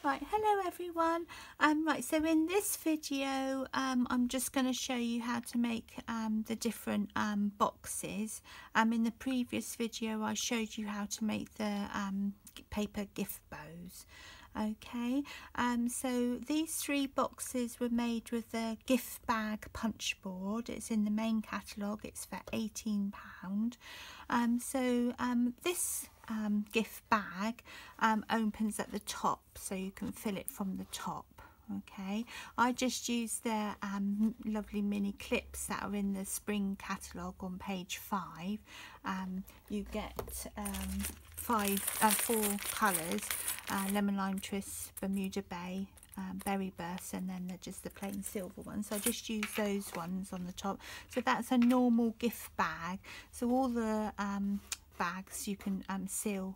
Right, hello everyone. Right, so in this video I'm just going to show you how to make the different boxes. In the previous video I showed you how to make the paper gift bows. Okay, so these three boxes were made with the gift bag punch board. It's in the main catalogue. It's for £18. This gift bag opens at the top, so you can fill it from the top. Okay, I just used the lovely mini clips that are in the spring catalogue on page 5. You get 4 colours, lemon lime twist, Bermuda Bay, berry burst, and then just the plain silver ones. So I just use those ones on the top. So that's a normal gift bag. So all the bags you can seal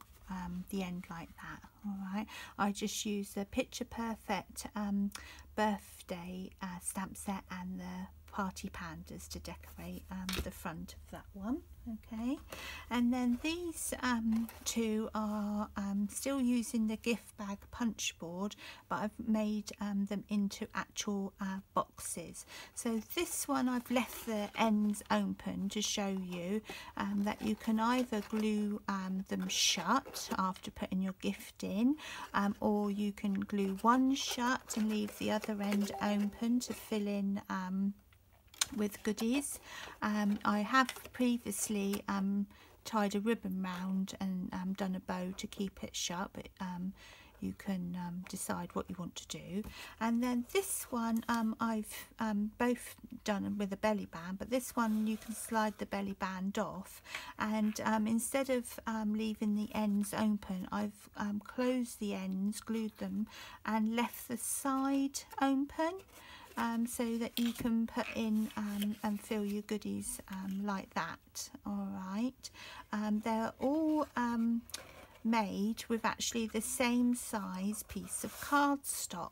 the end like that. All right, I just use the Picture Perfect birthday stamp set and the party pandas to decorate the front of that one. Okay, and then these two are still using the gift bag punch board, but I've made them into actual boxes. So this one I've left the ends open to show you that you can either glue them shut after putting your gift in, or you can glue one shut and leave the other end open to fill in with goodies. I have previously tied a ribbon round and done a bow to keep it shut, but you can decide what you want to do. And then this one I've both done with a belly band, but this one you can slide the belly band off, and instead of leaving the ends open, I've closed the ends, glued them, and left the side open. So that you can put in and fill your goodies like that. All right, they're all made with actually the same size piece of cardstock.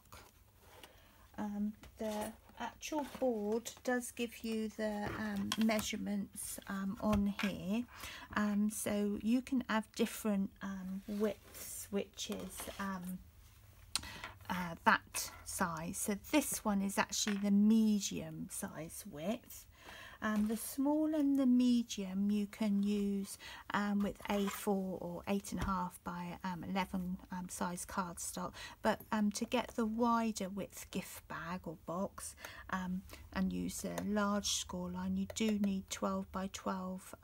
The actual board does give you the measurements on here, so you can have different widths, which is that size. So this one is actually the medium size width. The small and the medium you can use with A4 or 8.5 by 11 size cardstock, but to get the wider width gift bag or box and use a large score line, you do need 12 by 12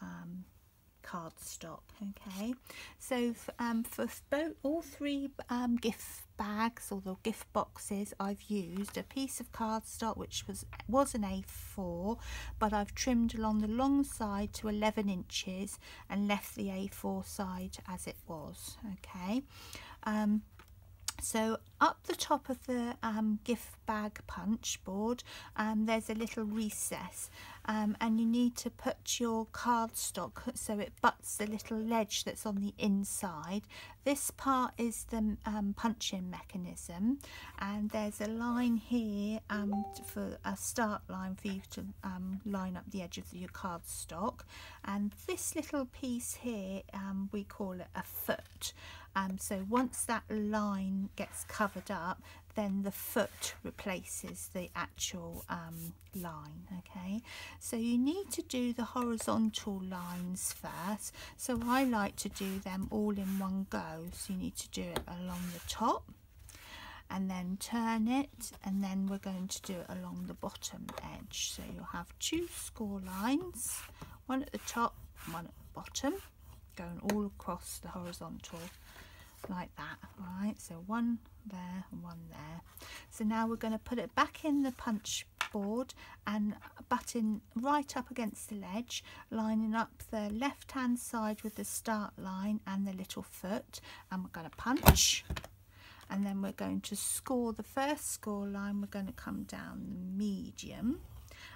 cardstock. Okay, so for all three gift bags or the gift boxes, I've used a piece of cardstock which was an A4, but I've trimmed along the long side to 11 inches and left the A4 side as it was. Okay, so up the top of the gift bag punch board there's a little recess, and you need to put your cardstock so it butts the little ledge that's on the inside. This part is the punching mechanism, and there's a line here for a start line for you to line up the edge of your cardstock, and this little piece here we call it a foot. So once that line gets covered up, then the foot replaces the actual line. Okay, so you need to do the horizontal lines first, so I like to do them all in one go. So you need to do it along the top and then turn it, and then we're going to do it along the bottom edge. So you'll have 2 score lines, one at the top, one at the bottom, going all across the horizontal like that. All right, so one there and one there. So now we're going to put it back in the punch board and button right up against the ledge, lining up the left hand side with the start line and the little foot, and we're going to punch, and then we're going to score the first score line. We're going to come down the medium,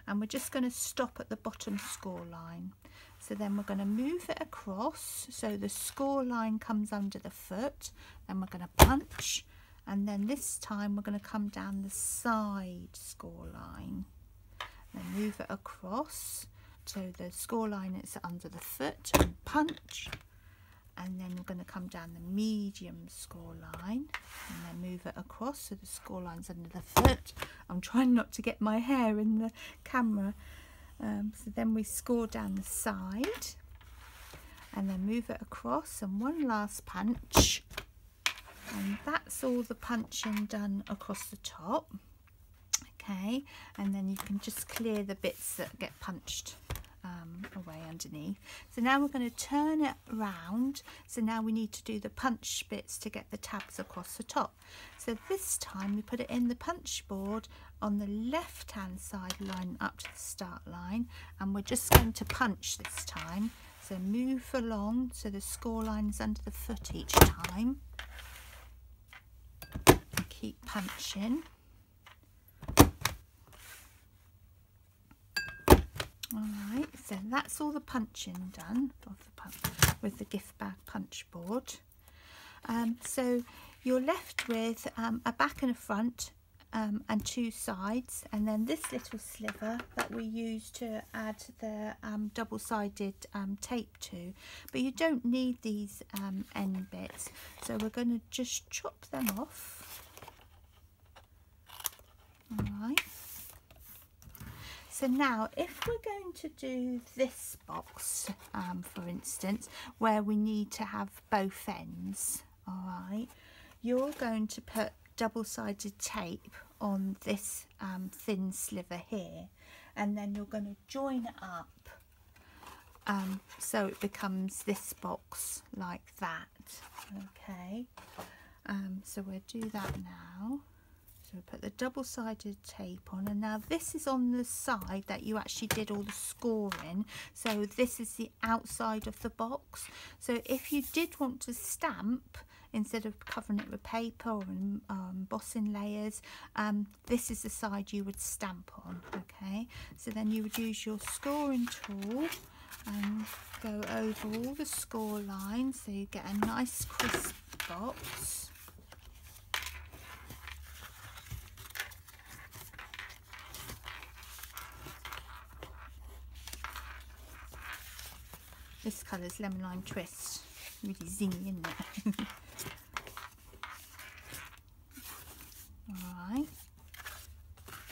and we're just going to stop at the bottom score line. So then we're going to move it across so the score line comes under the foot, then we're going to punch, and then this time we're going to come down the side score line, then move it across so the score line is under the foot, and punch, and then we're going to come down the medium score line and then move it across so the score line's under the foot. I'm trying not to get my hair in the camera. So then we score down the side and then move it across, and one last punch, and that's all the punching done across the top. Okay, and then you can just clear the bits that get punched away underneath. So now we're going to turn it around. So now we need to do the punch bits to get the tabs across the top. So this time we put it in the punch board on the left hand side, line up to the start line, and we're just going to punch this time. So move along so the score line is under the foot each time, and keep punching. Alright, so that's all the punching done with the gift bag punch board. So you're left with a back and a front and two sides, and then this little sliver that we use to add the double-sided tape to, but you don't need these end bits, so we're going to just chop them off. Alright. So now if we're going to do this box, for instance, where we need to have both ends, alright, you're going to put double-sided tape on this thin sliver here, and then you're going to join it up so it becomes this box like that. Okay, so we'll do that now. So we put the double-sided tape on, and now this is on the side that you actually did all the scoring, so this is the outside of the box. So if you did want to stamp, instead of covering it with paper or embossing layers, this is the side you would stamp on. Okay, so then you would use your scoring tool and go over all the score lines so you get a nice crisp box. This colour's Lemon Lime Twist, really zingy, isn't it? Alright,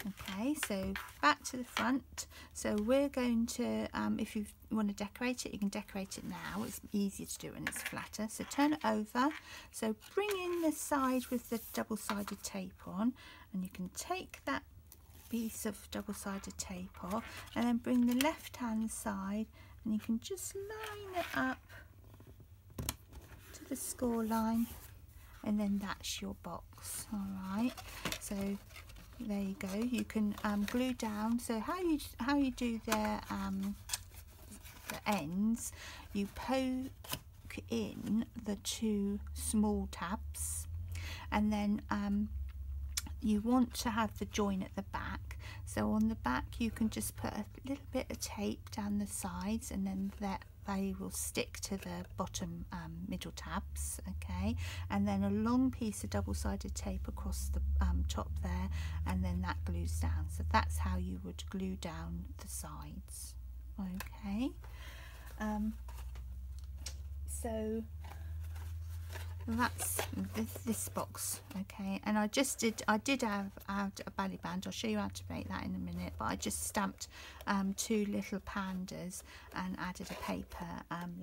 okay, so back to the front. So we're going to, if you want to decorate it, you can decorate it now. It's easier to do when it's flatter. So turn it over. So bring in the side with the double-sided tape on, and you can take that piece of double-sided tape off, and then bring the left-hand side, and you can just line it up to the score line, and then that's your box. All right, so there you go. You can glue down. So how you do the ends, you poke in the two small tabs, and then you want to have the join at the back. So on the back you can just put a little bit of tape down the sides, and then they will stick to the bottom middle tabs. Okay, and then a long piece of double-sided tape across the top there, and then that glues down. So that's how you would glue down the sides. Okay, so that's this box. Okay, and I did have a belly band. I'll show you how to make that in a minute, but I just stamped two little pandas and added a paper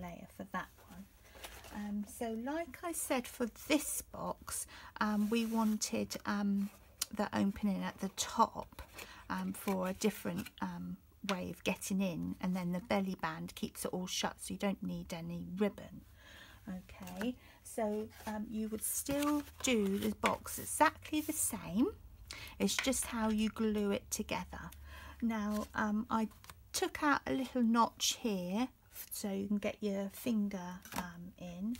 layer for that one. So like I said, for this box we wanted the opening at the top for a different way of getting in, and then the belly band keeps it all shut, so you don't need any ribbon. Okay, so you would still do the box exactly the same, it's just how you glue it together. Now I took out a little notch here so you can get your finger in,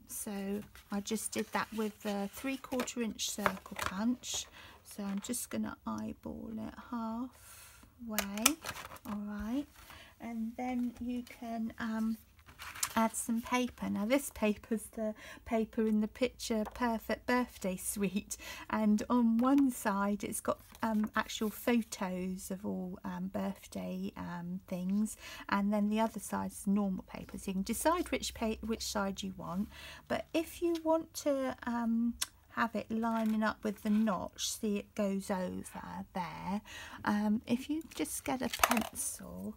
so I just did that with the 3/4 inch circle punch. So I'm just going to eyeball it halfway. All right, and then you can add some paper. Now this paper's the paper in the Picture Perfect birthday suite, and on one side it's got actual photos of all birthday things, and then the other side is normal paper, so you can decide which side you want. But if you want to have it lining up with the notch, see it goes over there, if you just get a pencil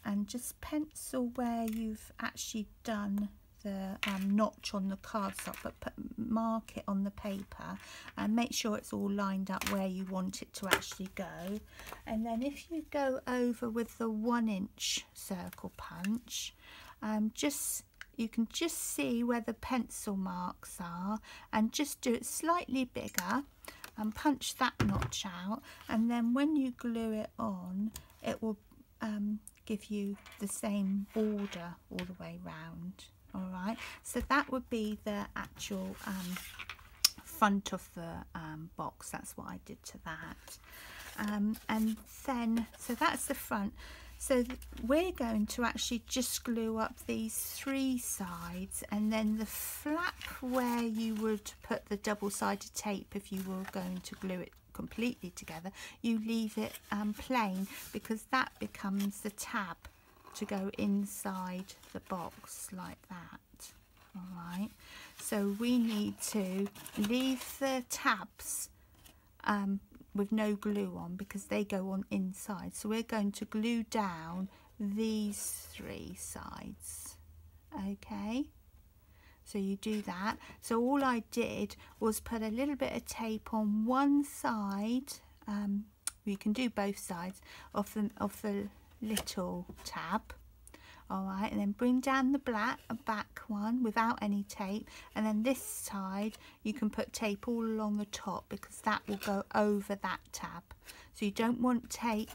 and just pencil where you've actually done the notch on the cardstock, but mark it on the paper and make sure it's all lined up where you want it to actually go. And then if you go over with the 1-inch circle punch, you can just see where the pencil marks are, and just do it slightly bigger and punch that notch out, and then when you glue it on, it will give you the same border all the way round. All right, so that would be the actual front of the box. That's what I did to that. And then, so that's the front. So we're going to actually just glue up these 3 sides, and then the flap where you would put the double-sided tape if you were going to glue it completely together, you leave it plain, because that becomes the tab to go inside the box like that. All right, so we need to leave the tabs with no glue on, because they go on inside. So we're going to glue down these 3 sides. Okay, so you do that. So all I did was put a little bit of tape on one side, you can do both sides of the little tab. All right, and then bring down the back one without any tape, and then this side you can put tape all along the top, because that will go over that tab. So you don't want tape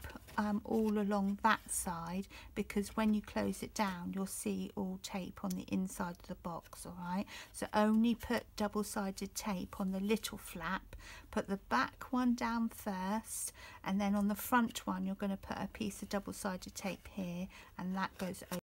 all along that side, because when you close it down you'll see all tape on the inside of the box. All right, so only put double-sided tape on the little flap, put the back one down first, and then on the front one you're going to put a piece of double-sided tape here, and that goes over